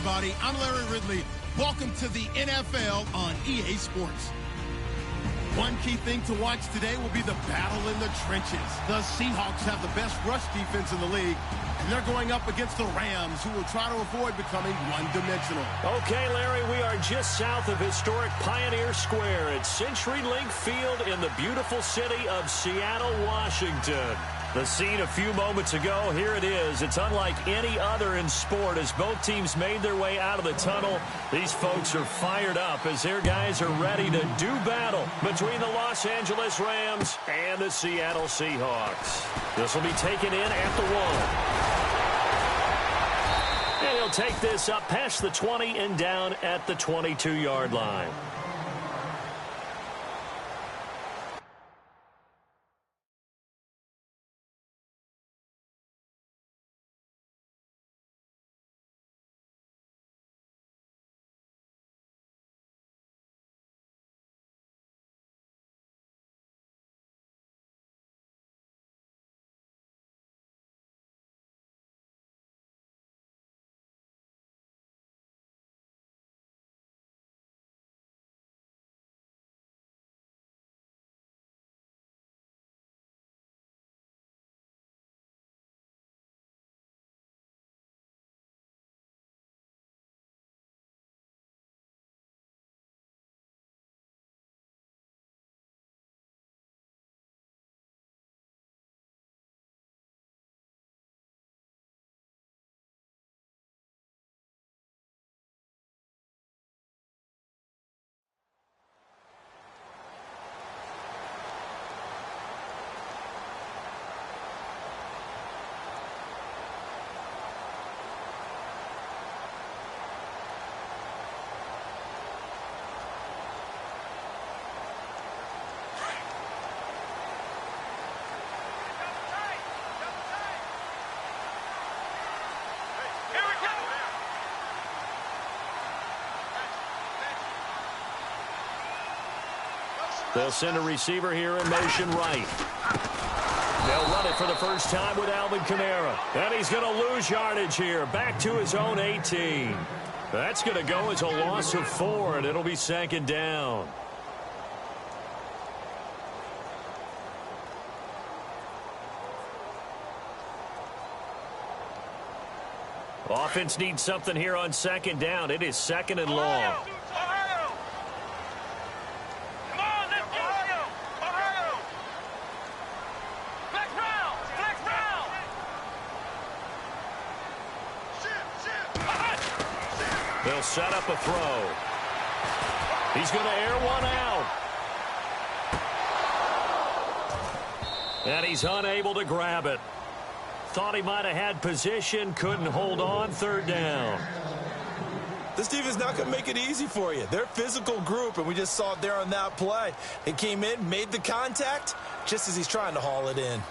everybody. I'm Larry Ridley. Welcome to the NFL on EA Sports. One key thing to watch today will be the battle in the trenches. The Seahawks have the best rush defense in the league, and they're going up against the Rams, who will try to avoid becoming one-dimensional. Okay, Larry, we are just south of historic Pioneer Square at CenturyLink Field in the beautiful city of Seattle, Washington. The scene a few moments ago, here it is. It's unlike any other in sport as both teams made their way out of the tunnel. These folks are fired up as their guys are ready to do battle between the Los Angeles Rams and the Seattle Seahawks. This will be taken in at the 1. And he'll take this up past the 20 and down at the 22-yard line. They'll send a receiver here in motion right. They'll run it for the first time with Alvin Kamara. And he's going to lose yardage here. Back to his own 18. That's going to go as a loss of 4, and it'll be 2nd down. Offense needs something here on 2nd down. It is 2nd and long. They'll set up a throw. He's going to air one out. And he's unable to grab it. Thought he might have had position, couldn't hold on. 3rd down. This defense is not going to make it easy for you. They're a physical group, and we just saw it there on that play. They came in, made the contact, just as he's trying to haul it in.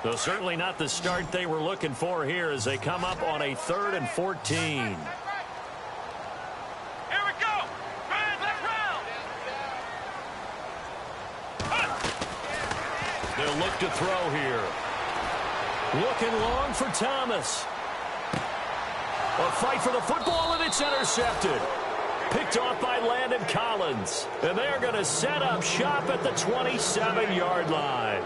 So certainly not the start they were looking for here as they come up on a 3rd and 14. Here we go. They'll look to throw here. Looking long for Thomas. A fight for the football, and it's intercepted. Picked off by Landon Collins. And they're going to set up shop at the 27-yard line.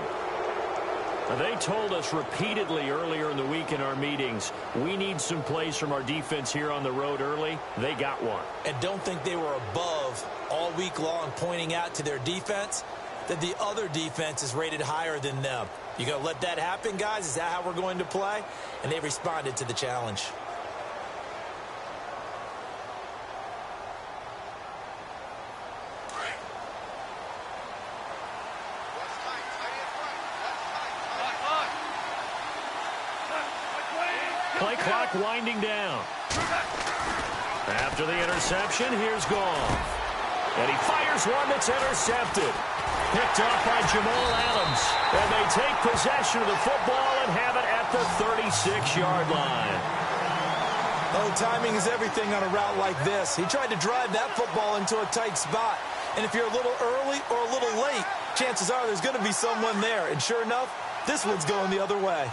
They told us repeatedly earlier in the week in our meetings, we need some plays from our defense here on the road early. They got one. And don't think they were above all week long pointing out to their defense that the other defense is rated higher than them. You going to let that happen, guys? Is that how we're going to play? And they responded to the challenge. Play clock winding down. After the interception, here's Goff. And he fires one that's intercepted. Picked off by Jamal Adams. And they take possession of the football and have it at the 36-yard line. Oh, timing is everything on a route like this. He tried to drive that football into a tight spot. And if you're a little early or a little late, chances are there's going to be someone there. And sure enough, this one's going the other way.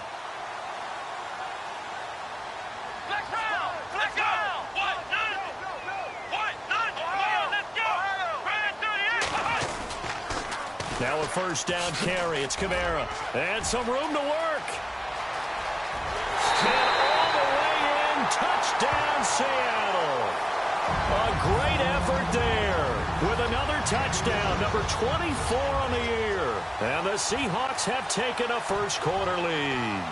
Now a first down carry. It's Kamara. And some room to work. And all the way in. Touchdown, Seattle. A great effort there with another touchdown, number 24 on the year. And the Seahawks have taken a first quarter lead.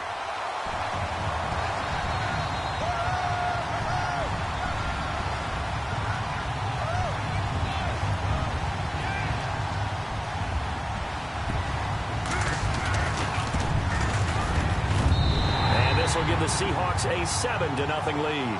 Will give the Seahawks a 7-0 lead.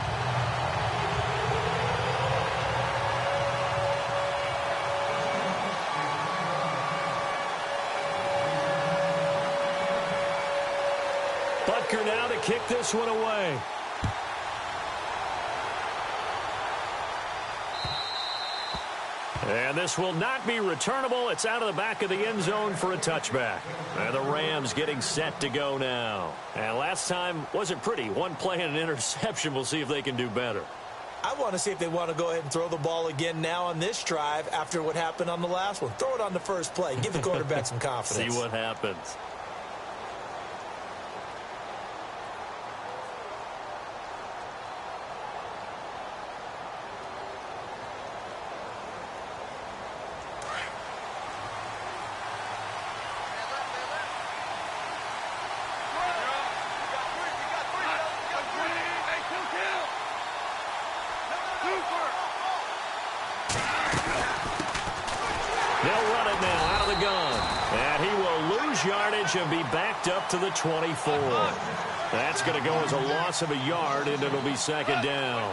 Butker now to kick this one away. And this will not be returnable. It's out of the back of the end zone for a touchback. And the Rams getting set to go now. And last time wasn't pretty. One play and an interception. We'll see if they can do better. I want to see if they want to go ahead and throw the ball again now on this drive after what happened on the last one. Throw it on the first play. Give the quarterback some confidence. See what happens. They'll run it now out of the gun. And he will lose yardage and be backed up to the 24. That's going to go as a loss of a yard, and it'll be second down.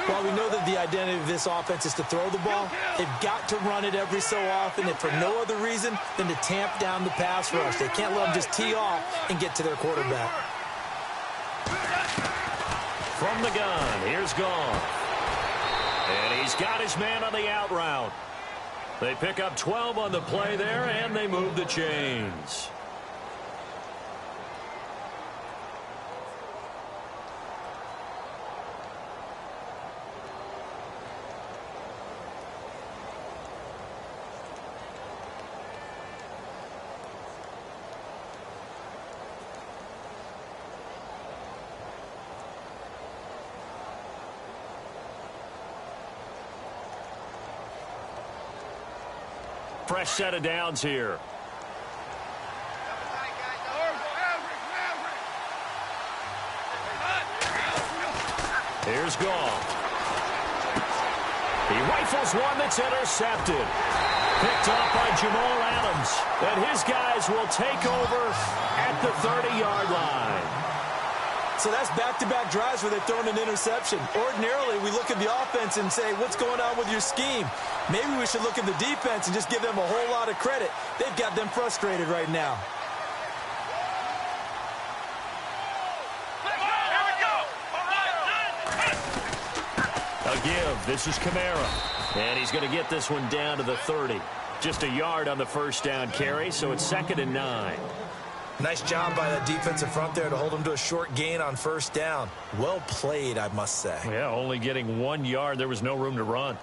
Well, we know that the identity of this offense is to throw the ball. They've got to run it every so often, and for no other reason than to tamp down the pass rush. They can't let them just tee off and get to their quarterback. From the gun, here's Goff. And he's got his man on the out route. They pick up 12 on the play there, and they move the chains. Fresh set of downs here. Here's Goff. He rifles one that's intercepted. Picked up by Jamal Adams. And his guys will take over at the 30-yard line. So that's back-to-back drives where they've thrown an interception. Ordinarily, we look at the offense and say, what's going on with your scheme? Maybe we should look at the defense and just give them a whole lot of credit. They've got them frustrated right now. A give. This is Kamara. And he's going to get this one down to the 30. Just a yard on the first down carry, so it's 2nd and 9. Nice job by that defensive front there to hold them to a short gain on first down. Well played, I must say. Yeah, only getting 1 yard. There was no room to run.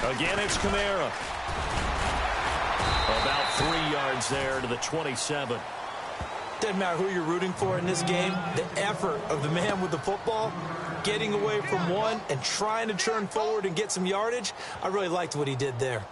Again, it's Kamara. About 3 yards there to the 27. Doesn't matter who you're rooting for in this game. The effort of the man with the football, getting away from one and trying to turn forward and get some yardage, I really liked what he did there.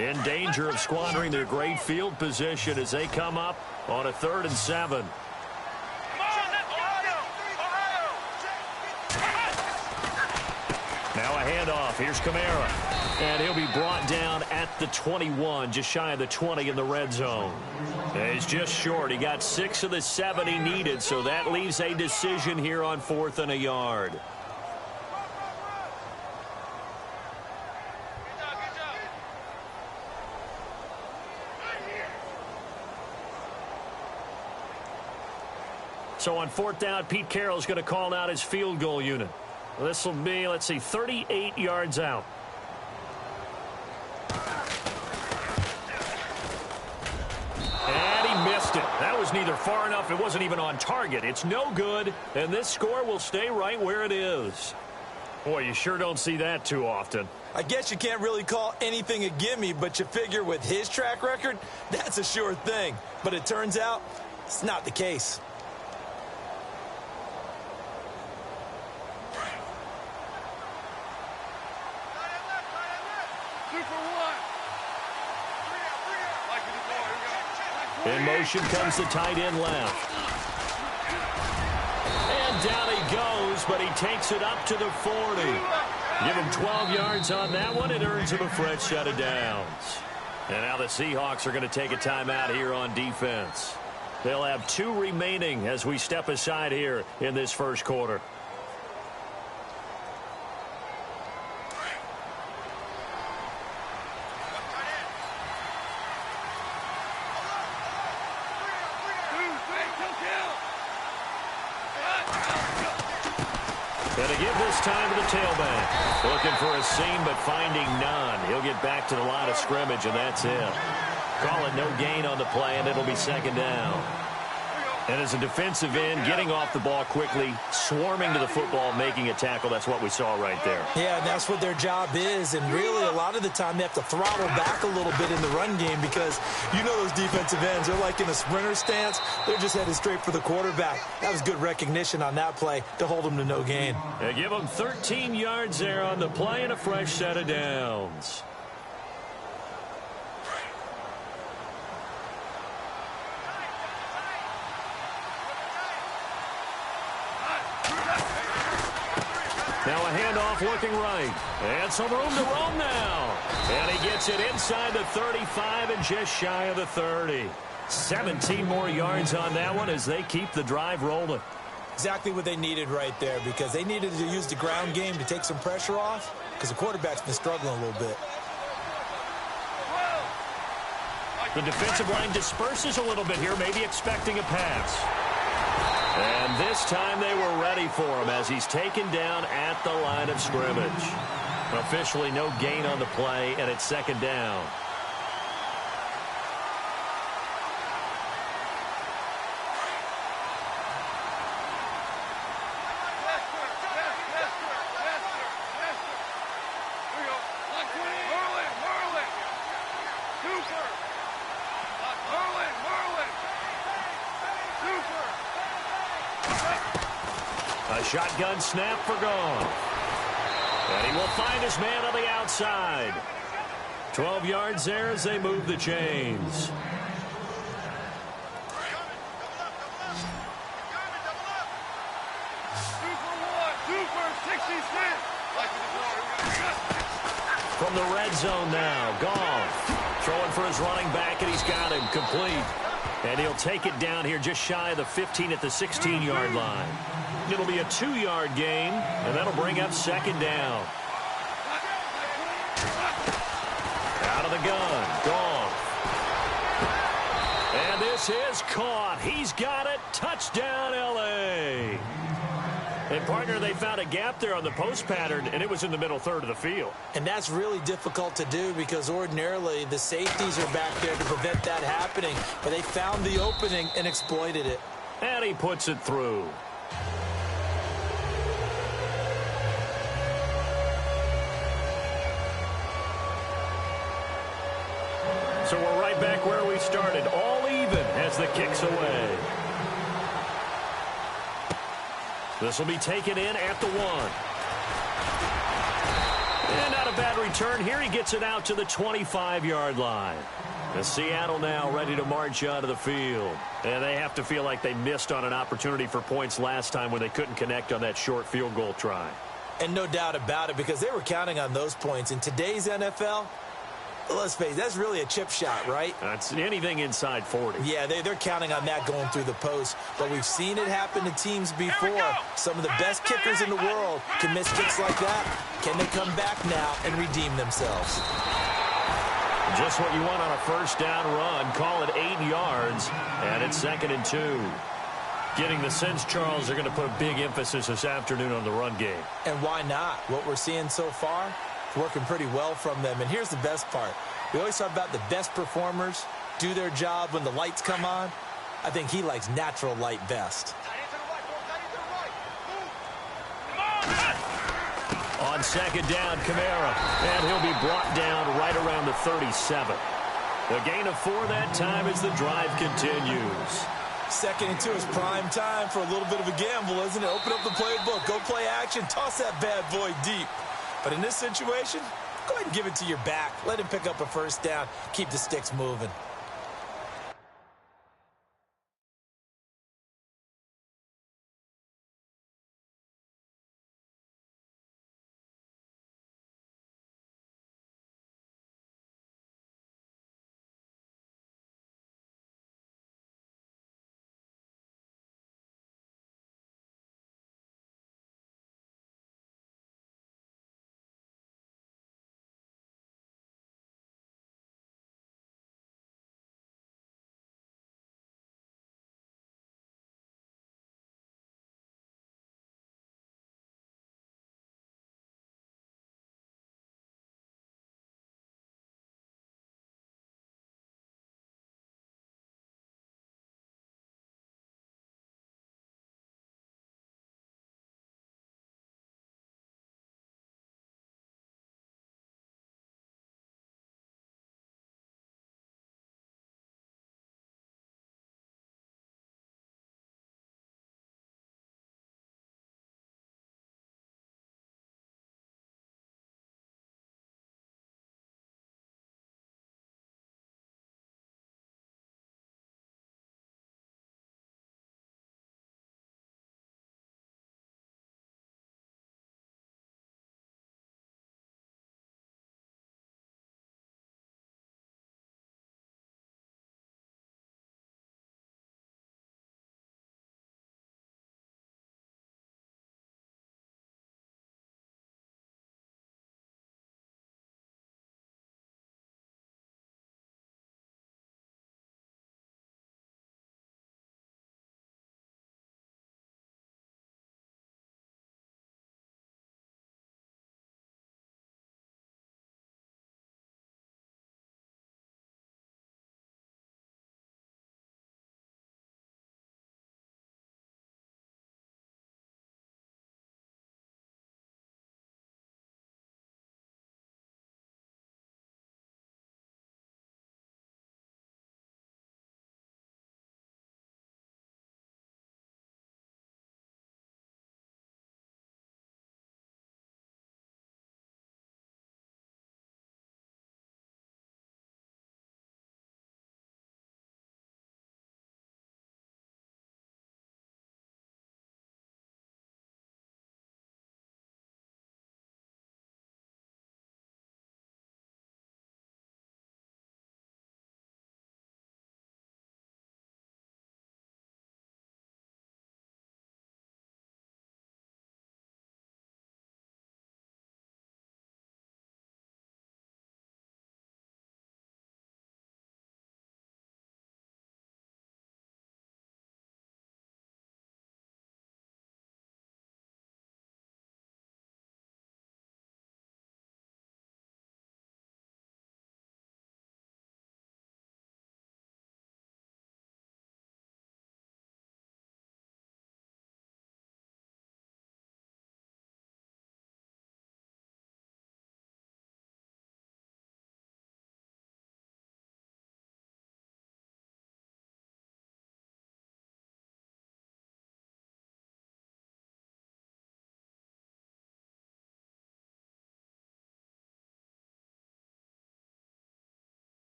in danger of squandering their great field position as they come up on a 3rd and 7. Now a handoff. Here's Kamara. And he'll be brought down at the 21, just shy of the 20 in the red zone. And he's just short. He got 6 of the 7 he needed, so that leaves a decision here on 4th and a yard. So on 4th down, Pete Carroll's going to call out his field goal unit. This will be, let's see, 38 yards out. And he missed it. That was neither far enough. It wasn't even on target. It's no good, and this score will stay right where it is. Boy, you sure don't see that too often. I guess you can't really call anything a gimme, but you figure with his track record, that's a sure thing. But it turns out it's not the case. In motion comes the tight end left. And down he goes, but he takes it up to the 40. Give him 12 yards on that one. It earns him a fresh set of downs. And now the Seahawks are going to take a timeout here on defense. They'll have 2 remaining as we step aside here in this first quarter. Going to give this time to the tailback. Looking for a seam, but finding none. He'll get back to the line of scrimmage, and that's it. Call it no gain on the play, and it'll be 2nd down. And as a defensive end, getting off the ball quickly, swarming to the football, making a tackle, that's what we saw right there. Yeah, and that's what their job is. And really, a lot of the time, they have to throttle back a little bit in the run game because you know those defensive ends, they're like in a sprinter stance. They're just headed straight for the quarterback. That was good recognition on that play to hold them to no gain. They give them 13 yards there on the play and a fresh set of downs. Now a handoff looking right. And some room to roam now. And he gets it inside the 35 and just shy of the 30. 17 more yards on that one as they keep the drive rolling. Exactly what they needed right there because they needed to use the ground game to take some pressure off because the quarterback's been struggling a little bit. The defensive line disperses a little bit here, maybe expecting a pass. And this time they were ready for him as he's taken down at the line of scrimmage. Officially no gain on the play, and it's 2nd down. A shotgun snap for Goff. And he will find his man on the outside. 12 yards there as they move the chains. From the red zone now, Goff throwing for his running back, and he's got him complete. And he'll take it down here just shy of the 15 at the 16-yard line. It'll be a 2-yard gain, and that'll bring up 2nd down. Out of the gun, Goff. And this is caught. He's got it. Touchdown, L.A. And, partner, they found a gap there on the post pattern, and it was in the middle third of the field. And that's really difficult to do because ordinarily the safeties are back there to prevent that happening. But they found the opening and exploited it. And he puts it through. So we're right back where we started, all even as the kick's away. This will be taken in at the 1. And not a bad return here. He gets it out to the 25-yard line. The Seattle now ready to march onto the field. And they have to feel like they missed on an opportunity for points last time when they couldn't connect on that short field goal try. And no doubt about it, because they were counting on those points. In today's NFL, let's face it, that's really a chip shot, right? That's anything inside 40. Yeah, they're counting on that going through the post. But we've seen it happen to teams before. Some of the best kickers in the world can miss kicks like that. Can they come back now and redeem themselves? Just what you want on a first down run. Call it 8 yards, and it's 2nd and 2. Getting the sense, Charles, they're going to put a big emphasis this afternoon on the run game. And why not? What we're seeing so far is working pretty well from them. And here's the best part. We always talk about the best performers do their job when the lights come on. I think he likes natural light best. On 2nd down, Kamara, and he'll be brought down right around the 37. The gain of 4 that time as the drive continues. 2nd and 2 is prime time for a little bit of a gamble, isn't it? Open up the playbook, go play action, toss that bad boy deep. But in this situation, go ahead and give it to your back. Let him pick up a first down, keep the sticks moving.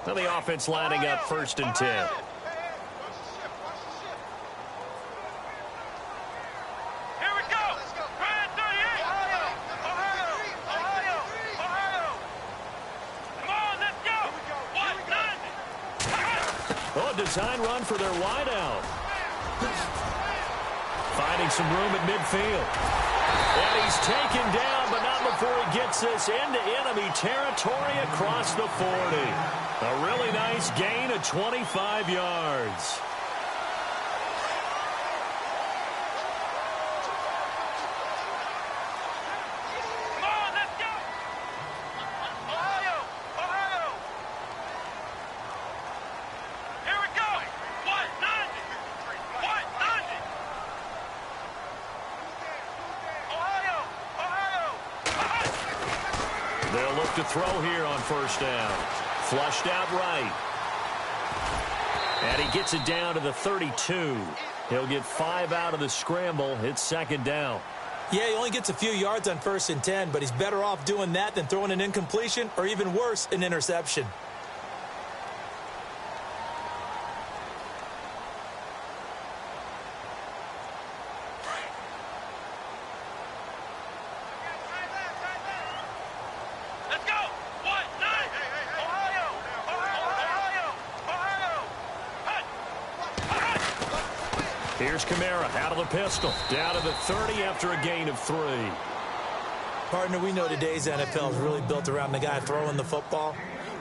Now the offense lining up 1st and 10. Design run for their wideout. Finding some room at midfield. And he's taken down, but not before he gets this into enemy territory across the 40. A really nice gain of 25 yards. They'll look to throw here on 1st down. Flushed out right. And he gets it down to the 32. He'll get 5 out of the scramble. It's 2nd down. Yeah, he only gets a few yards on 1st and 10, but he's better off doing that than throwing an incompletion or even worse, an interception. Here's Kamara out of the pistol. Down to the 30 after a gain of 3. Partner, we know today's NFL is really built around the guy throwing the football.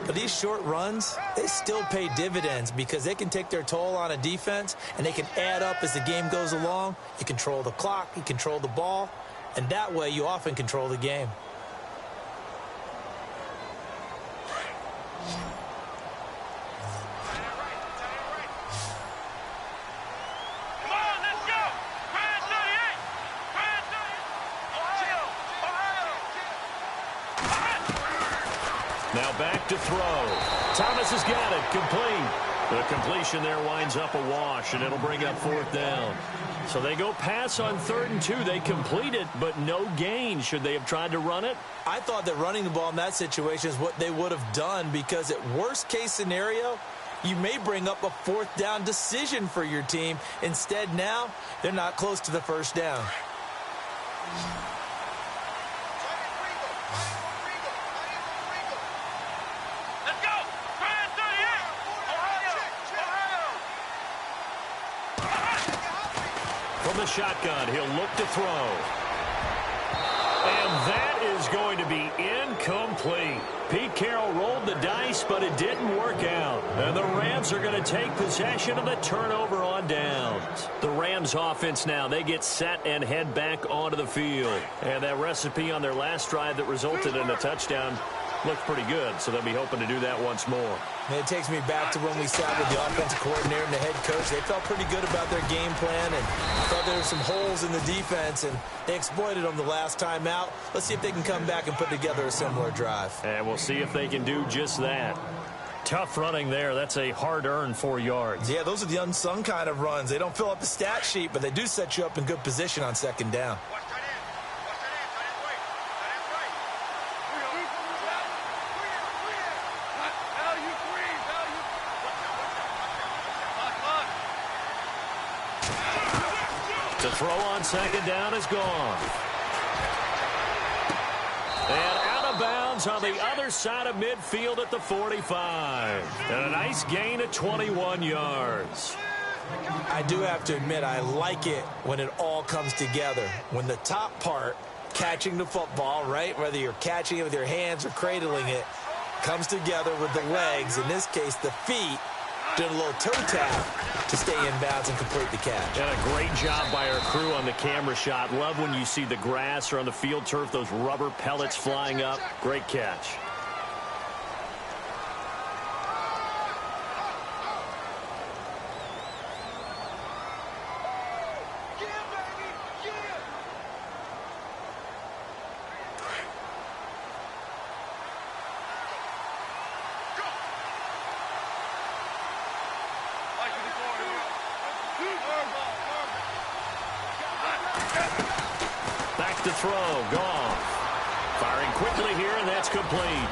But these short runs, they still pay dividends because they can take their toll on a defense and they can add up as the game goes along. You control the clock, you control the ball, and that way you often control the game. Now back to throw. Thomas has got it. Complete. The completion there winds up a wash, and it'll bring up 4th down. So they go pass on 3rd and 2. They complete it, but no gain. Should they have tried to run it? I thought that running the ball in that situation is what they would have done because at worst case scenario, you may bring up a 4th down decision for your team. Instead now, they're not close to the 1st down. From the shotgun, he'll look to throw. And that is going to be incomplete. Pete Carroll rolled the dice, but it didn't work out. And the Rams are going to take possession of the turnover on downs. The Rams offense now, they get set and head back onto the field. And that recipe on their last drive that resulted in a touchdown looked pretty good, so they'll be hoping to do that once more. And it takes me back to when we sat with the offensive coordinator and the head coach. They felt pretty good about their game plan and thought there were some holes in the defense, and they exploited them the last time out. Let's see if they can come back and put together a similar drive. And we'll see if they can do just that. Tough running there. That's a hard-earned 4 yards. Yeah, those are the unsung kind of runs. They don't fill up the stat sheet, but they do set you up in good position on 2nd down. To throw on 2nd down is gone. And out of bounds on the other side of midfield at the 45. And a nice gain of 21 yards. I do have to admit, I like it when it all comes together. When the top part, catching the football, right, whether you're catching it with your hands or cradling it, comes together with the legs, in this case the feet, doing a little toe tap to stay in bounds and complete the catch. And a great job by our crew on the camera shot. Love when you see the grass or on the field turf, those rubber pellets flying up. Great catch. Back to throw, gone. Firing quickly here, and that's complete.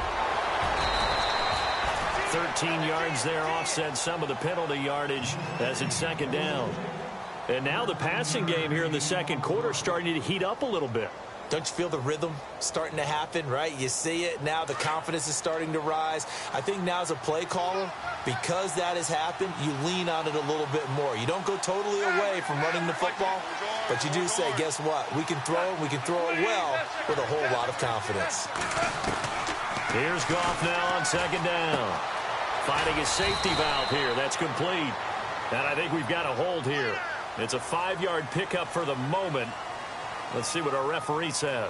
13 yards there offset some of the penalty yardage as it's second down. And now the passing game here in the second quarter starting to heat up a little bit. Don't you feel the rhythm starting to happen, right? You see it. Now the confidence is starting to rise. I think now as a play caller, because that has happened, you lean on it a little bit more. You don't go totally away from running the football, but you do say, guess what? We can throw it. We can throw it well with a whole lot of confidence. Here's Goff now on second down. Finding his safety valve here. That's complete. And I think we've got a hold here. It's a 5-yard pickup for the moment. Let's see what our referee says.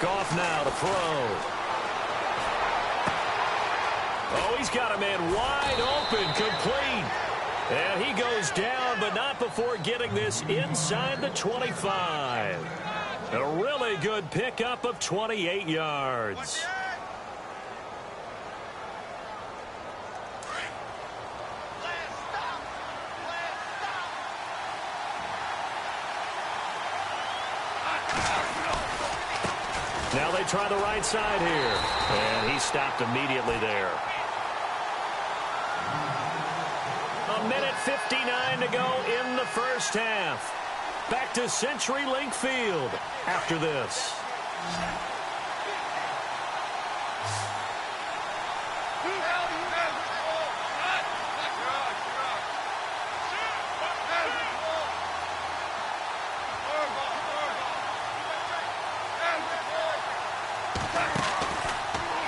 Goff now to throw. Oh, he's got a man wide open, complete. And he goes down, but not before getting this inside the 25. A really good pickup of 28 yards. Now they try the right side here. And he stopped immediately there. A minute 59 to go in the first half. Back to CenturyLink Field after this.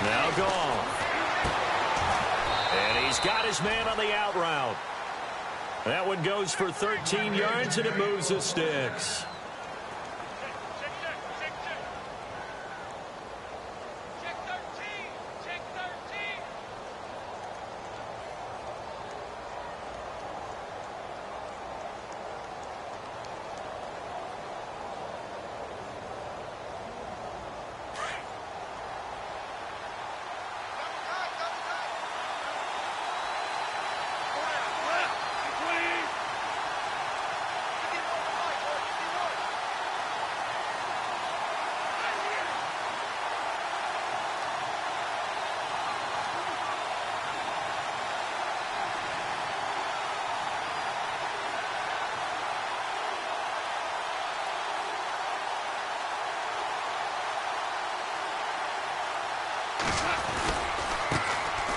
Now Goff. And he's got his man on the out route. That one goes for 13 yards, and it moves the sticks.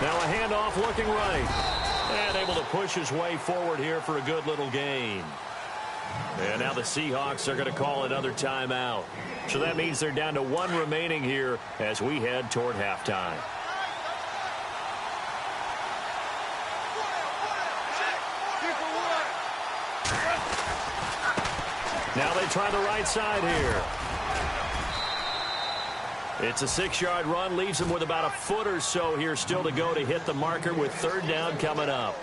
Now a handoff looking right. And able to push his way forward here for a good little gain. And now the Seahawks are going to call another timeout. So that means they're down to one remaining here as we head toward halftime. Now they try the right side here. It's a 6-yard run, leaves him with about a foot or so here still to go to hit the marker with third down coming up.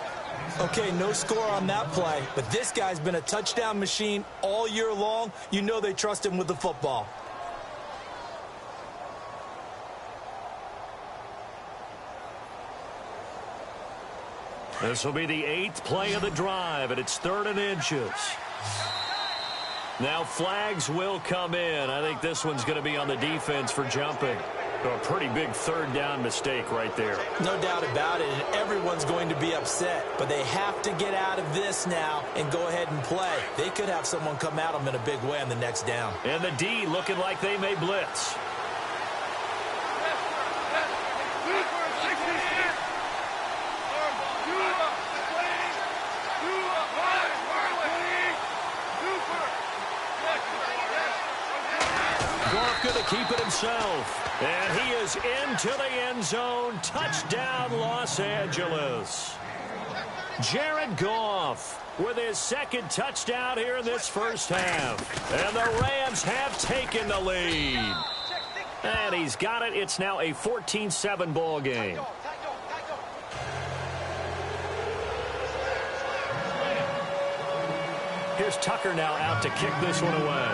Okay, no score on that play, but this guy's been a touchdown machine all year long. You know they trust him with the football. This will be the 8th play of the drive, and it's 3rd and inches. Now flags will come in. I think this one's going to be on the defense for jumping. A pretty big third down mistake right there. No doubt about it, and everyone's going to be upset. But they have to get out of this now and go ahead and play. They could have someone come at them in a big way on the next down. And the D looking like they may blitz. Going to keep it himself. And he is into the end zone. Touchdown, Los Angeles. Jared Goff with his second touchdown here in this first half. And the Rams have taken the lead. And he's got it. It's now a 14-7 ball game. Here Here's Tucker now out to kick this one away.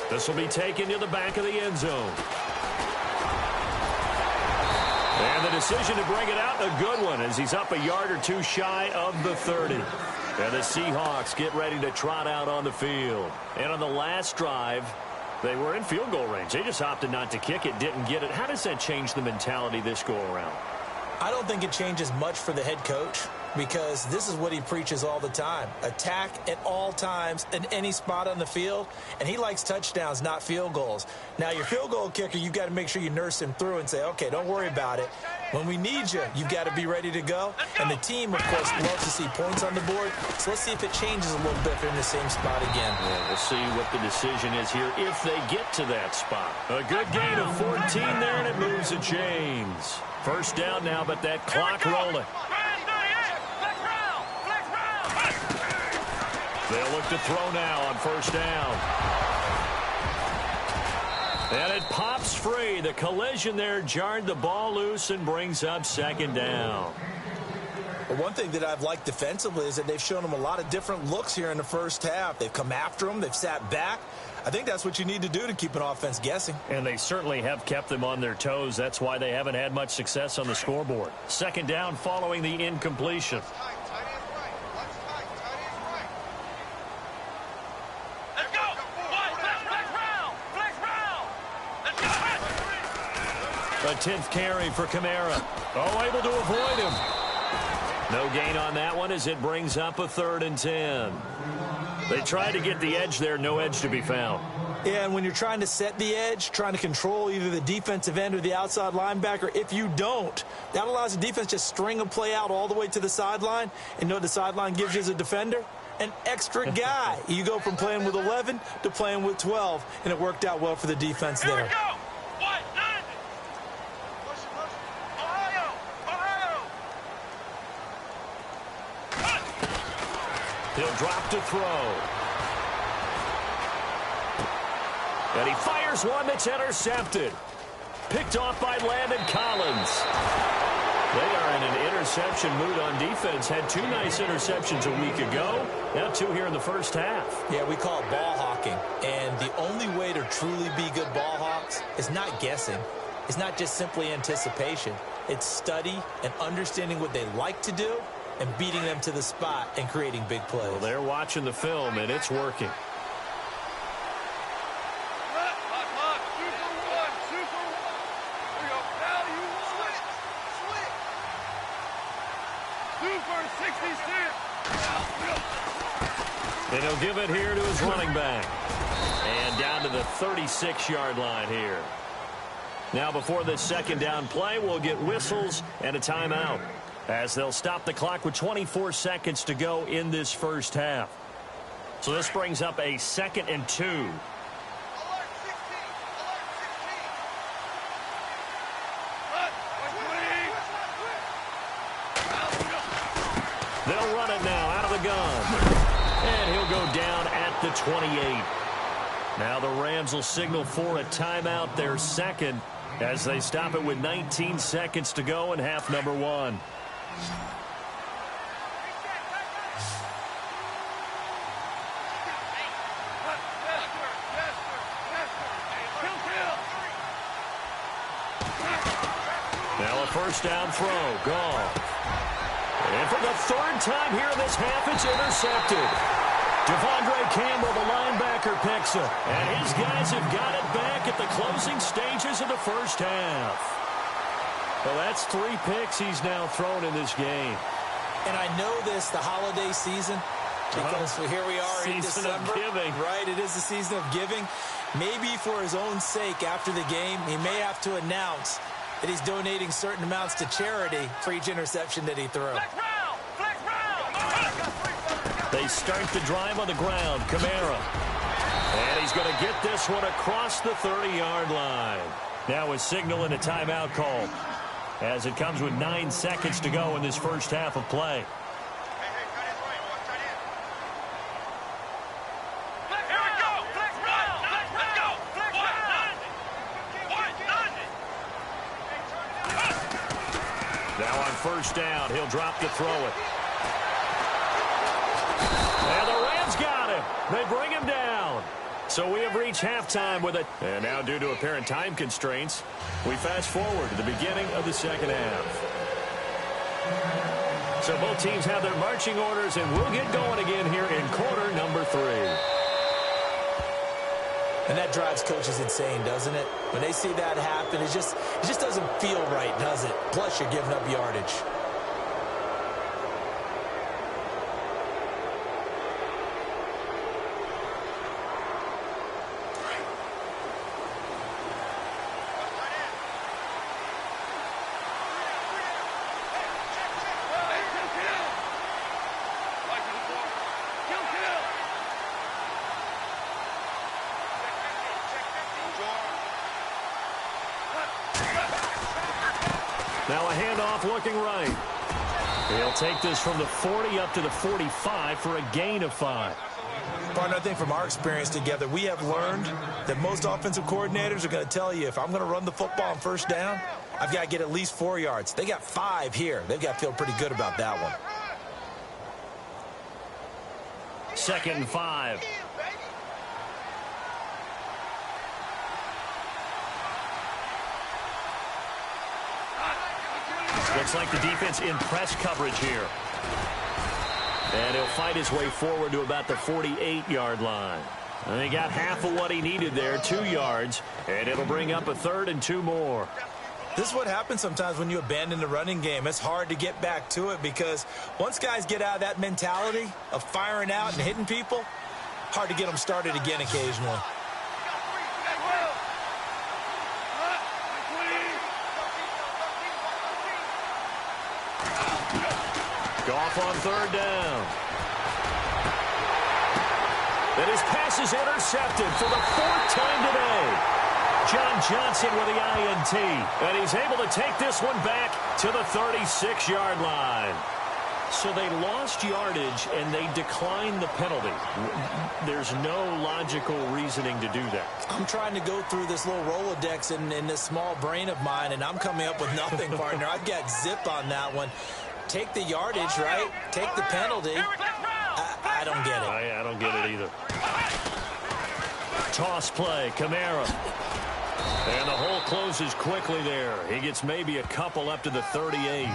This will be taken to the back of the end zone. And the decision to bring it out, a good one, as he's up a yard or two shy of the 30. And the Seahawks get ready to trot out on the field. And on the last drive, they were in field goal range. They just opted not to kick it, didn't get it. How does that change the mentality this go around? I don't think it changes much for the head coach, because this is what he preaches all the time. Attack at all times in any spot on the field, and he likes touchdowns, not field goals. Now, your field goal kicker, you've got to make sure you nurse him through and say, okay, don't worry about it. When we need you, you've got to be ready to go. And the team, of course, loves to see points on the board, so let's see if it changes a little bit if they're in the same spot again. Yeah, we'll see what the decision is here if they get to that spot. A good gain of 14 there, and it moves to James. First down now, but that clock rolling. They'll look to throw now on first down. And it pops free. The collision there jarred the ball loose and brings up second down. Well, one thing that I've liked defensively is that they've shown them a lot of different looks here in the first half. They've come after them. They've sat back. I think that's what you need to do to keep an offense guessing. And they certainly have kept them on their toes. That's why they haven't had much success on the scoreboard. Second down following the incompletion. A 10th carry for Kamara. Oh, able to avoid him. No gain on that one as it brings up a 3rd and 10. They tried to get the edge there, no edge to be found. Yeah, and when you're trying to set the edge, trying to control either the defensive end or the outside linebacker, if you don't, that allows the defense to string a play out all the way to the sideline. And you know what the sideline gives you as a defender? An extra guy. You go from playing with 11 to playing with 12, and it worked out well for the defense there. Here we go. He'll drop to throw. And he fires one that's intercepted. Picked off by Landon Collins. They are in an interception mood on defense. Had 2 nice interceptions a week ago. Now 2 here in the first half. Yeah, we call it ball hawking. And the only way to truly be good ball hawks is not guessing. It's not just simply anticipation. It's study and understanding what they like to do and beating them to the spot and creating big plays. Well, they're watching the film, and it's working. And he'll give it here to his running back. And down to the 36-yard line here. Now before this second down play, we'll get whistles and a timeout, as they'll stop the clock with 24 seconds to go in this first half. So this brings up a 2nd and 2. They'll run it now out of the gun. And he'll go down at the 28. Now the Rams will signal for a timeout, their second, as they stop it with 19 seconds to go in half number 1. Now a first down throw, gone. And for the 3rd time here in this half, it's intercepted. Devondre Campbell, the linebacker, picks it. And his guys have got it back at the closing stages of the first half. Well, that's 3 picks he's now thrown in this game. And I know this, the holiday season, because here we are in December. Season of giving. Right, it is the season of giving. Maybe for his own sake after the game, he may have to announce that he's donating certain amounts to charity for each interception that he threw. They start the drive on the ground. Kamara. And he's going to get this one across the 30-yard line. Now a signal and a timeout call, as it comes with 9 seconds to go in this first half of play. Now on first down. He'll drop to throw it. And the Rams got him. They bring him down. So we have reached halftime with it. And now due to apparent time constraints, we fast forward to the beginning of the second half. So both teams have their marching orders, and we'll get going again here in quarter number 3. And that drives coaches insane, doesn't it? When they see that happen, it just doesn't feel right, does it? Plus, you're giving up yardage. Now a handoff looking right. He'll take this from the 40 up to the 45 for a gain of 5. Partner, I think from our experience together, we have learned that most offensive coordinators are going to tell you, if I'm going to run the football on first down, I've got to get at least 4 yards. They got 5 here. They've got to feel pretty good about that one. 2nd and 5. Looks like the defense in press coverage here. And he'll fight his way forward to about the 48-yard line. And he got half of what he needed there, 2 yards, and it'll bring up a 3rd and 2 more. This is what happens sometimes when you abandon the running game. It's hard to get back to it because once guys get out of that mentality of firing out and hitting people, hard to get them started again occasionally. Goff on 3rd down. And his pass is intercepted for the 4th time today. John Johnson with the INT. And he's able to take this one back to the 36-yard line. So they lost yardage and they declined the penalty. There's no logical reasoning to do that. I'm trying to go through this little Rolodex in this small brain of mine, and I'm coming up with nothing, partner. I've got zip on that one. Take the yardage, right? Take the penalty. I don't get it. I don't get it either. Toss play, Kamara. And the hole closes quickly there. He gets maybe a couple up to the 38.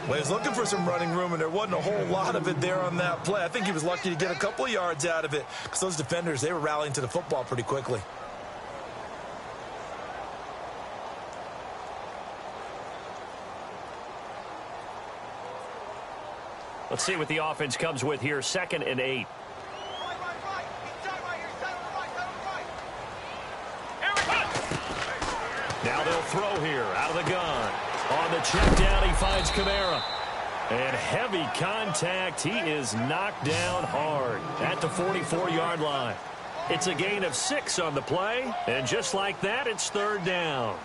Well, he was looking for some running room, and there wasn't a whole lot of it there on that play. I think he was lucky to get a couple of yards out of it because those defenders, they were rallying to the football pretty quickly. Let's see what the offense comes with here. 2nd and 8. Now they'll throw here out of the gun. On the check down, he finds Kamara. And heavy contact. He is knocked down hard at the 44-yard line. It's a gain of 6 on the play. And just like that, it's 3rd down.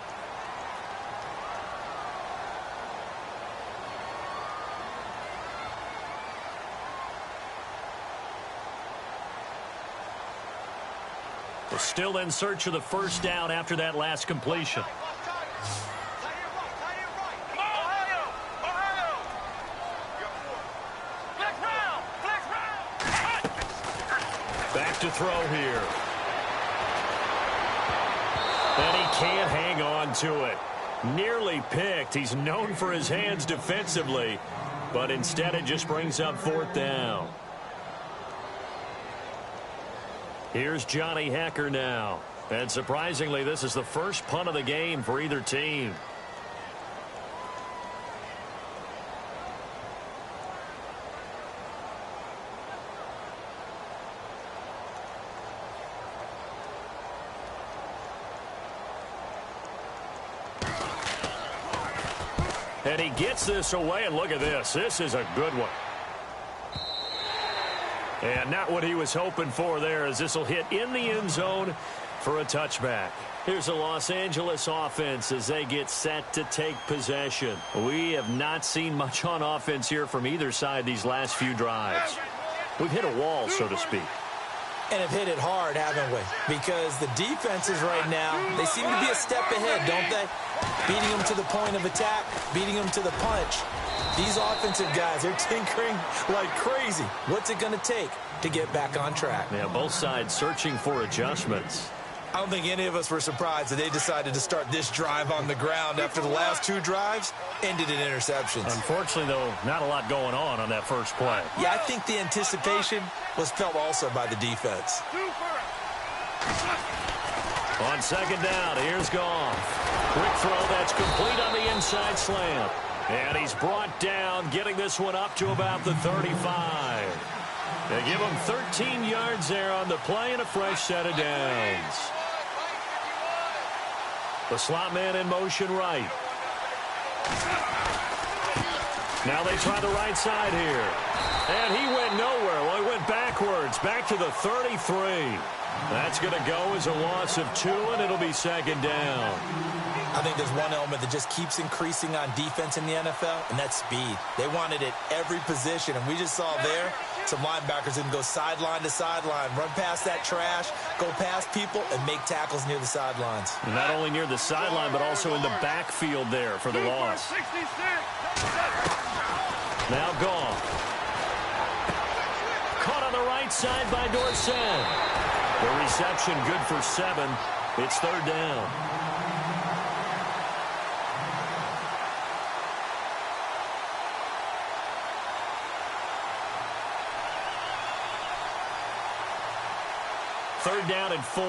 They're still in search of the 1st down after that last completion. Back to throw here. And he can't hang on to it. Nearly picked. He's known for his hands defensively, but instead it just brings up 4th down. Here's Johnny Hecker now. And surprisingly, this is the first punt of the game for either team. And he gets this away, and look at this. This is a good one. And not what he was hoping for there, as this will hit in the end zone for a touchback. Here's the Los Angeles offense as they get set to take possession. We have not seen much on offense here from either side these last few drives. We've hit a wall, so to speak. And have hit it hard, haven't we? Because the defenses right now, they seem to be a step ahead, don't they? Beating them to the point of attack, beating them to the punch. These offensive guys, they're tinkering like crazy. What's it going to take to get back on track? Yeah, both sides searching for adjustments. I don't think any of us were surprised that they decided to start this drive on the ground after the last two drives ended in interceptions. Unfortunately, though, not a lot going on that first play. Yeah, I think the anticipation was felt also by the defense. On second down, here's Goff. Quick throw that's complete on the inside slant. And he's brought down, getting this one up to about the 35. They give him 13 yards there on the play and a fresh set of downs. The slot man in motion right. Now they try the right side here. And he went nowhere. Well, he went backwards, back to the 33. That's going to go as a loss of 2, and it'll be second down. I think there's one element that just keeps increasing on defense in the NFL, and that's speed. They want it at every position, and we just saw there some linebackers can go sideline to sideline, run past that trash, go past people, and make tackles near the sidelines. And not only near the sideline, but also in the backfield there for the loss. Now Goff. Caught on the right side by Dorsett. The reception good for 7. It's third down. Third down and 4.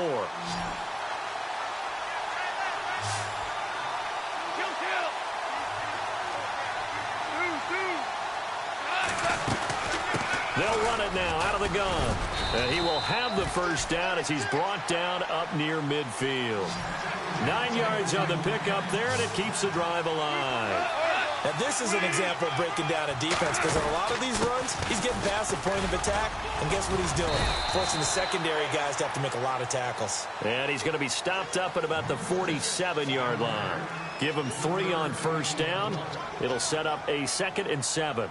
They'll run it now out of the gun. And he will have the first down as he's brought down up near midfield. 9 yards on the pickup there, and it keeps the drive alive. Now, this is an example of breaking down a defense because on a lot of these runs, he's getting past the point of attack, and guess what he's doing? Forcing the secondary guys to have to make a lot of tackles. And he's going to be stopped up at about the 47-yard line. Give him 3 on first down. It'll set up a 2nd and 7.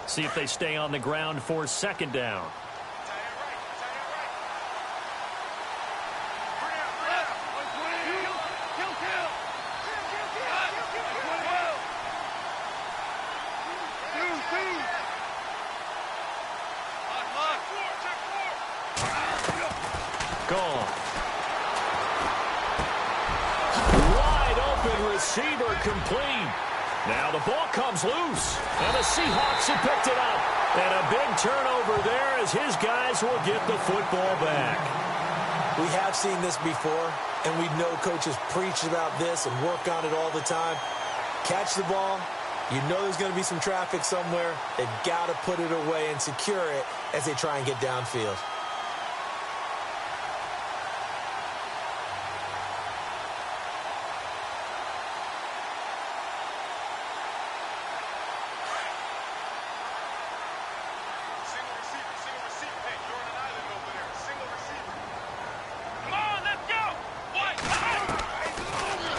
See if they stay on the ground for second down. Receiver complete. Now the ball comes loose, and the Seahawks have picked it up. And a big turnover there as his guys will get the football back. We have seen this before, and we know coaches preach about this and work on it all the time. Catch the ball. You know there's going to be some traffic somewhere. They've got to put it away and secure it as they try and get downfield.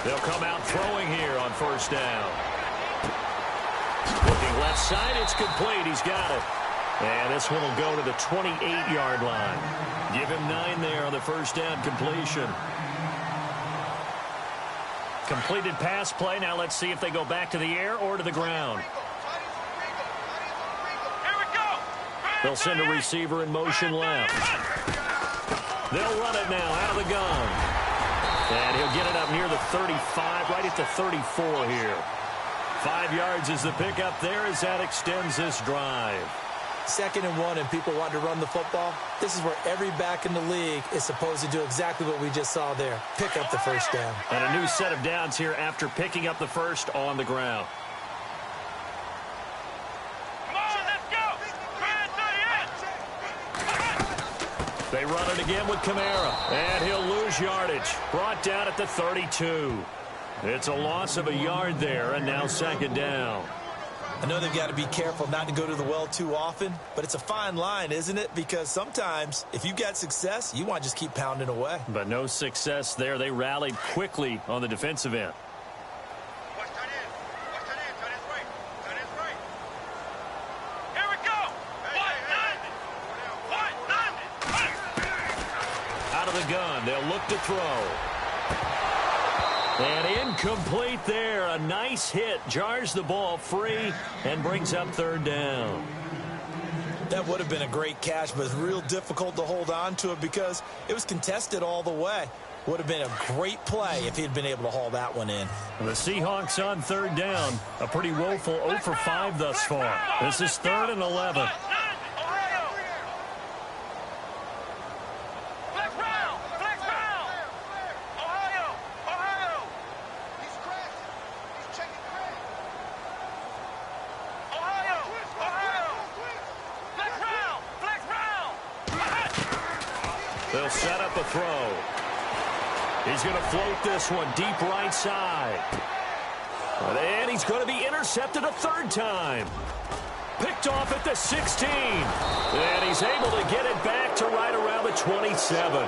They'll come out throwing here on first down. Looking left side, it's complete. He's got it. And this one will go to the 28-yard line. Give him 9 there on the first down completion. Completed pass play. Now let's see if they go back to the air or to the ground. They'll send a receiver in motion left. They'll run it now out of the gun. And he'll get it up near the 35, right at the 34 here. 5 yards is the pickup there as that extends this drive. 2nd and 1 and people want to run the football. This is where every back in the league is supposed to do exactly what we just saw there. Pick up the first down. And a new set of downs here after picking up the first on the ground. They run it again with Kamara, and he'll lose yardage. Brought down at the 32. It's a loss of a yard there, and now second down. I know they've got to be careful not to go to the well too often, but it's a fine line, isn't it? Because sometimes, if you've got success, you want to just keep pounding away. But no success there. They rallied quickly on the defensive end. the gun. They'll look to throw. And incomplete there. A nice hit. Jars the ball free and brings up third down. That would have been a great catch, but it's real difficult to hold on to it because it was contested all the way. Would have been a great play if he had been able to haul that one in. The Seahawks on third down. A pretty woeful 0 for 5 thus far. This is 3rd and 11. They'll set up a throw. He's going to float this one deep right side. And he's going to be intercepted a third time. Picked off at the 16. And he's able to get it back to right around the 27.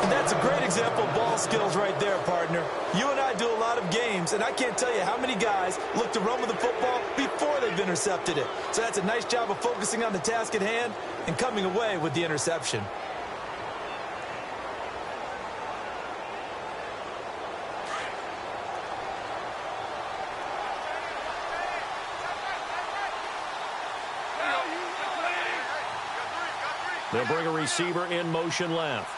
And that's a great example of ball skills right there, partner. You and I do a lot of games, and I can't tell you how many guys look to run with the football before they've intercepted it. So that's a nice job of focusing on the task at hand and coming away with the interception. They'll bring a receiver in motion left.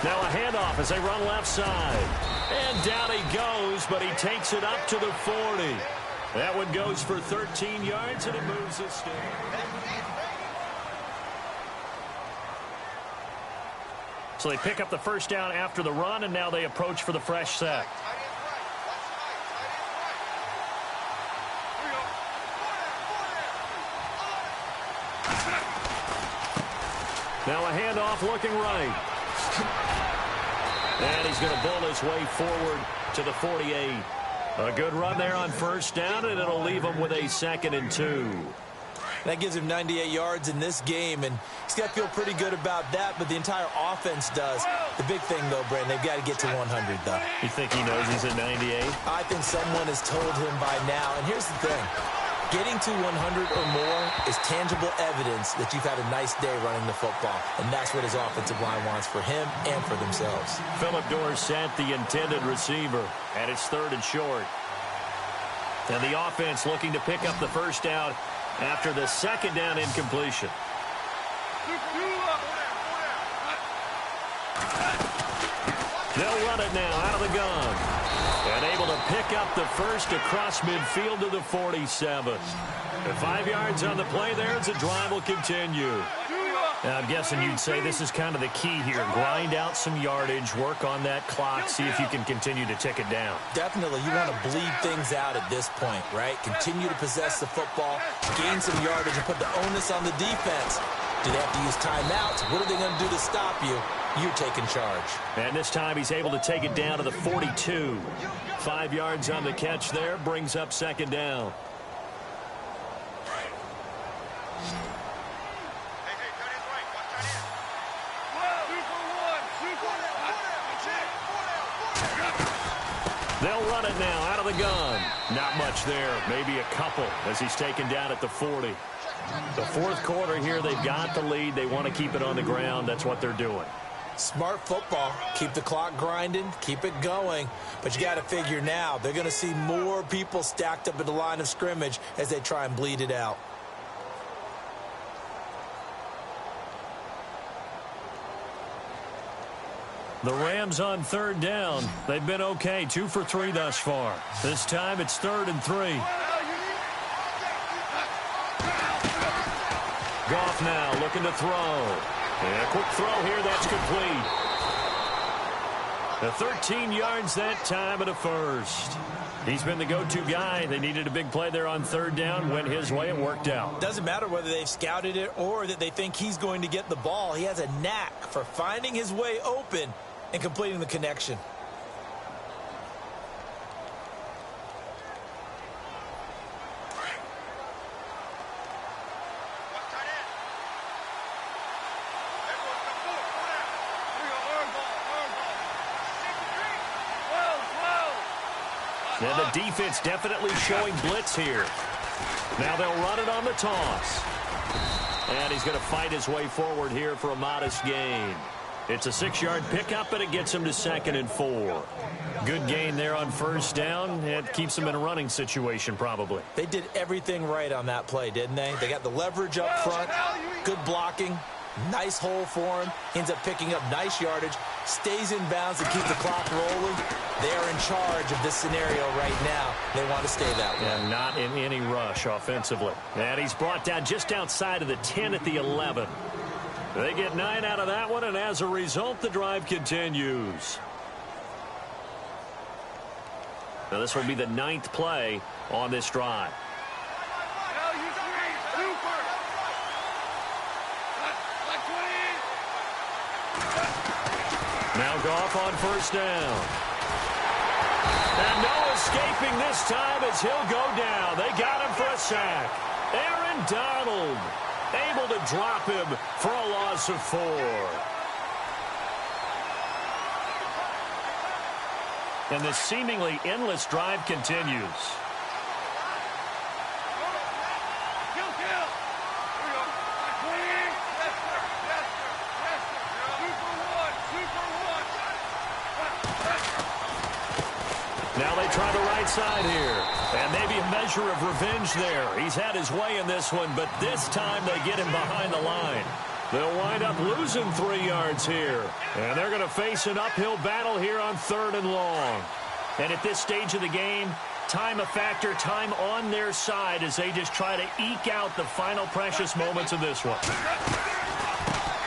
Now a handoff as they run left side. And down he goes, but he takes it up to the 40. That one goes for 13 yards, and it moves the stick. So they pick up the first down after the run, and now they approach for the fresh set. Now a handoff looking right. And he's going to bull his way forward to the 48. A good run there on first down, and it'll leave him with a 2nd and 2. That gives him 98 yards in this game, and he's got to feel pretty good about that, but the entire offense does. The big thing, though, Brandon, they've got to get to 100, though. You think he knows he's at 98? I think someone has told him by now, and here's the thing. Getting to 100 or more is tangible evidence that you've had a nice day running the football, and that's what his offensive line wants for him and for themselves. Phillip Dorsett, the intended receiver, and it's 3rd and short. And the offense looking to pick up the first down after the 2nd down incompletion. They'll run it now out of the gun. And able to pick up the first across midfield to the 47. The 5 yards on the play there as the drive will continue. Now, I'm guessing you'd say this is kind of the key here. Grind out some yardage, work on that clock, see if you can continue to tick it down. Definitely. You want to bleed things out at this point, right? Continue to possess the football, gain some yardage, and put the onus on the defense. Do they have to use timeouts? What are they going to do to stop you? You're taking charge. And this time he's able to take it down to the 42. 5 yards on the catch there, brings up 2nd down. They'll run it now out of the gun. Not much there, maybe a couple as he's taken down at the 40. The 4th quarter here, they've got the lead. They want to keep it on the ground. That's what they're doing. Smart football. Keep the clock grinding. Keep it going. But you got to figure now, they're going to see more people stacked up at the line of scrimmage as they try and bleed it out. The Rams on 3rd down. They've been okay, 2 for 3 thus far. This time it's 3rd and 3. Goff now looking to throw. And a quick throw here, that's complete. The 13 yards that time at a first. He's been the go-to guy. They needed a big play there on 3rd down. Went his way and worked out. Doesn't matter whether they've scouted it or that they think he's going to get the ball. He has a knack for finding his way open and completing the connection. And the defense definitely showing blitz here. Now they'll run it on the toss. And he's going to fight his way forward here for a modest gain. It's a 6-yard pickup, and it gets him to 2nd and 4. Good gain there on first down. It keeps him in a running situation, probably. They did everything right on that play, didn't they? They got the leverage up front, good blocking, nice hole for him. He ends up picking up nice yardage, stays in bounds to keep the clock rolling. They are in charge of this scenario right now. They want to stay that way. And not in any rush offensively. And he's brought down just outside of the 10 at the 11. They get 9 out of that one, and as a result, the drive continues. Now, this will be the 9th play on this drive. Now Goff on first down. And no escaping this time as he'll go down. They got him for a sack. Aaron Donald able to drop him for a loss of 4. And this seemingly endless drive continues. Now they try the right side here. And maybe a measure of revenge there. He's had his way in this one, but this time they get him behind the line. They'll wind up losing 3 yards here. And they're going to face an uphill battle here on 3rd and long. And at this stage of the game, time a factor, time on their side as they just try to eke out the final precious moments of this one.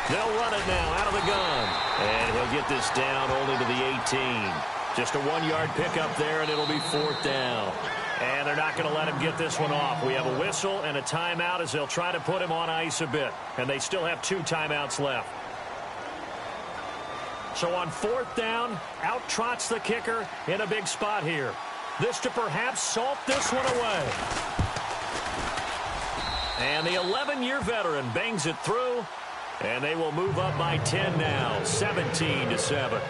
They'll run it now out of the gun. And he'll get this down only to the 18. Just a 1-yard pickup there, and it'll be 4th down. And they're not going to let him get this one off. We have a whistle and a timeout as they'll try to put him on ice a bit. And they still have 2 timeouts left. So on 4th down, out trots the kicker in a big spot here. This to perhaps salt this one away. And the 11-year veteran bangs it through. And they will move up by 10 now, 17-7.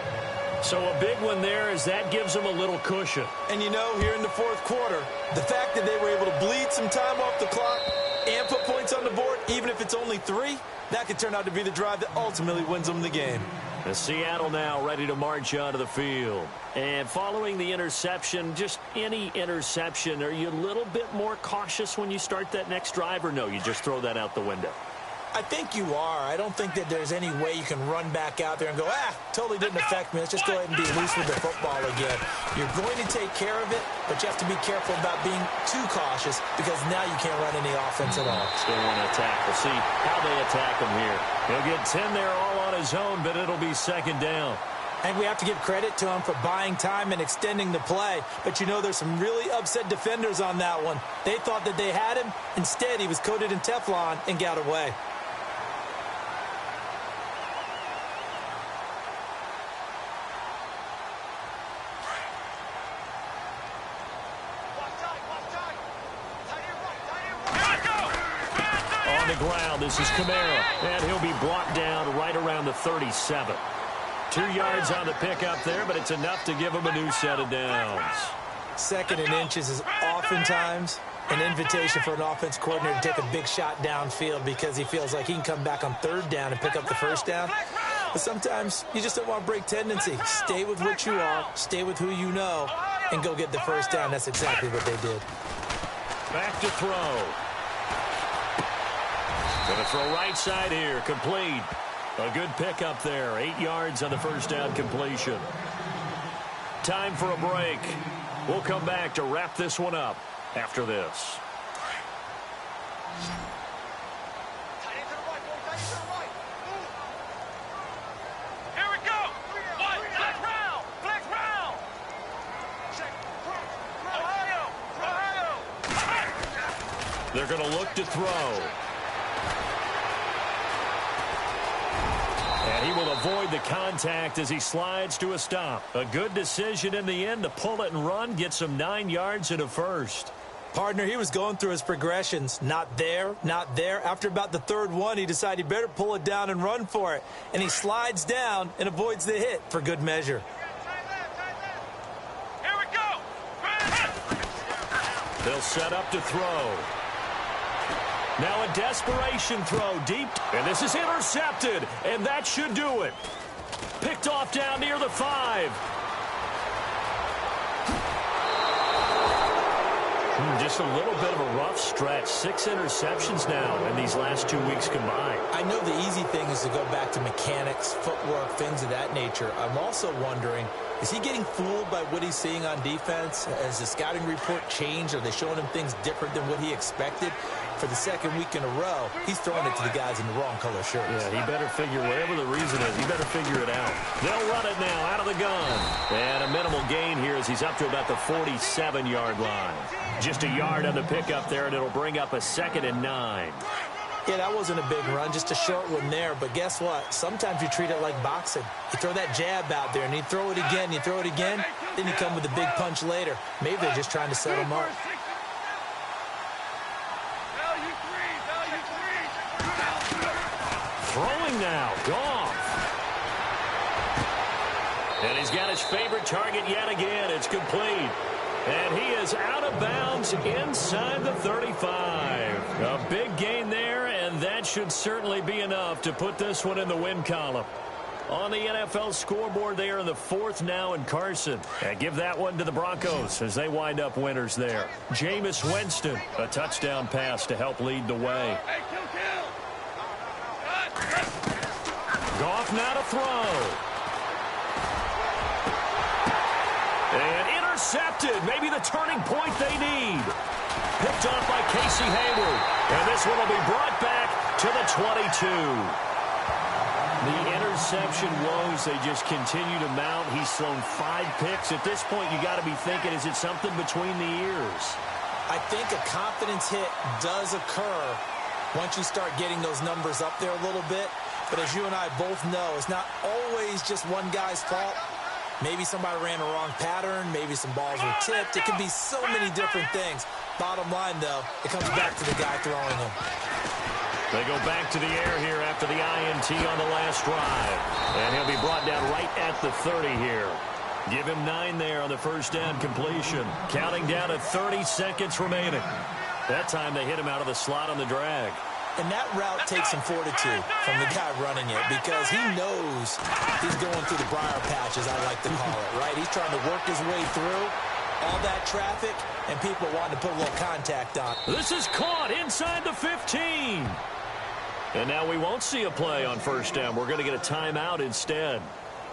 So a big one there as that gives them a little cushion. And you know, here in the 4th quarter, the fact that they were able to bleed some time off the clock and put points on the board, even if it's only 3, that could turn out to be the drive that ultimately wins them the game. And Seattle now ready to march onto the field. And following the interception, just any interception, are you a little bit more cautious when you start that next drive, or no, you just throw that out the window? I think you are. I don't think that there's any way you can run back out there and go, totally didn't affect me. Let's just go ahead and be loose with the football again. You're going to take care of it, but you have to be careful about being too cautious because now you can't run any offense at all. Still want to attack. We'll see how they attack him here. He'll get 10 there all on his own, but it'll be 2nd down. And we have to give credit to him for buying time and extending the play. But you know, there's some really upset defenders on that one. They thought that they had him. Instead, he was coated in Teflon and got away. Ground. This is Kamara, and he'll be brought down right around the 37. 2 yards on the pickup there, but it's enough to give him a new set of downs. 2nd and inches is oftentimes an invitation for an offense coordinator to take a big shot downfield because he feels like he can come back on 3rd down and pick up the 1st down. But sometimes you just don't want to break tendency. Stay with what you are, stay with who you know, and go get the 1st down. That's exactly what they did. Back to throw. Going to throw right side here, complete. A good pickup there, 8 yards on the 1st down completion. Time for a break. We'll come back to wrap this one up after this. Here we go. Flex round. Ohio. They're going to look to throw. And he will avoid the contact as he slides to a stop. A good decision in the end to pull it and run, get some 9 yards and a 1st. Partner, he was going through his progressions. Not there, not there. After about the 3rd one, he decided he better pull it down and run for it. And he slides down and avoids the hit for good measure. Here we go. They'll set up to throw. Now a desperation throw deep. And this is intercepted. And that should do it. Picked off down near the 5. Just a little bit of a rough stretch. 6 interceptions now in these last 2 weeks combined. I know the easy thing is to go back to mechanics, footwork, things of that nature. I'm also wondering, is he getting fooled by what he's seeing on defense? Has the scouting report changed? Are they showing him things different than what he expected? For the second week in a row, he's throwing it to the guys in the wrong color shirts. Yeah, he better figure, whatever the reason is, he better figure it out. They'll run it now out of the gun. And a minimal gain here as he's up to about the 47-yard line. Just a yard on the pickup there, and it'll bring up a 2nd and 9. Yeah, that wasn't a big run, just a short one there. But guess what? Sometimes you treat it like boxing. You throw that jab out there, and you throw it again, you throw it again, then you come with a big punch later. Maybe they're just trying to set him up. Throwing now, Goff. And he's got his favorite target yet again. It's complete. And he is out of bounds inside the 35. A big gain there, and that should certainly be enough to put this one in the win column. On the NFL scoreboard, they are in the 4th now in Carson. And give that one to the Broncos as they wind up winners there. Jameis Winston, a touchdown pass to help lead the way. Goff now to throw. And intercepted. Maybe the turning point they need. Picked off by Casey Hayward. And this one will be brought back to the 22. The interception woes, they just continue to mount. He's thrown 5 picks. At this point, you got to be thinking, is it something between the ears? I think a confidence hit does occur once you start getting those numbers up there a little bit. But as you and I both know, it's not always just one guy's fault. Maybe somebody ran a wrong pattern. Maybe some balls were tipped. It can be so many different things. Bottom line, though, it comes back to the guy throwing them. They go back to the air here after the INT on the last drive. And he'll be brought down right at the 30 here. Give him 9 there on the first down completion. Counting down to 30 seconds remaining. That time they hit him out of the slot on the drag. And that route takes some fortitude from the guy running it because he knows he's going through the briar patch, as I like to call it, right? He's trying to work his way through all that traffic and people wanting to put a little contact on. This is caught inside the 15. And now we won't see a play on first down. We're going to get a timeout instead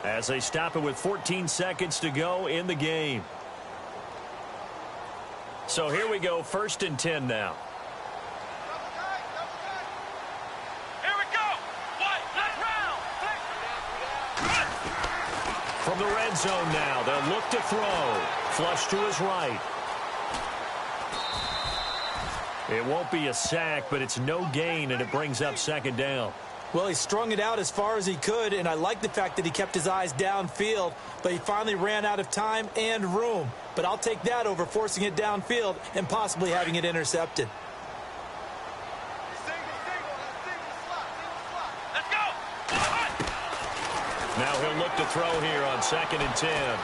as they stop it with 14 seconds to go in the game. So here we go, 1st and 10 now. From the red zone now, they'll look to throw. Flush to his right. It won't be a sack, but it's no gain, and it brings up 2nd down. Well, he strung it out as far as he could, and I like the fact that he kept his eyes downfield, but he finally ran out of time and room. But I'll take that over forcing it downfield and possibly having it intercepted. Now he'll look to throw here on 2nd and 10.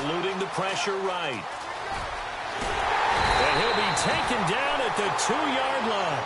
Eluding the pressure right. And he'll be taken down at the 2-yard line.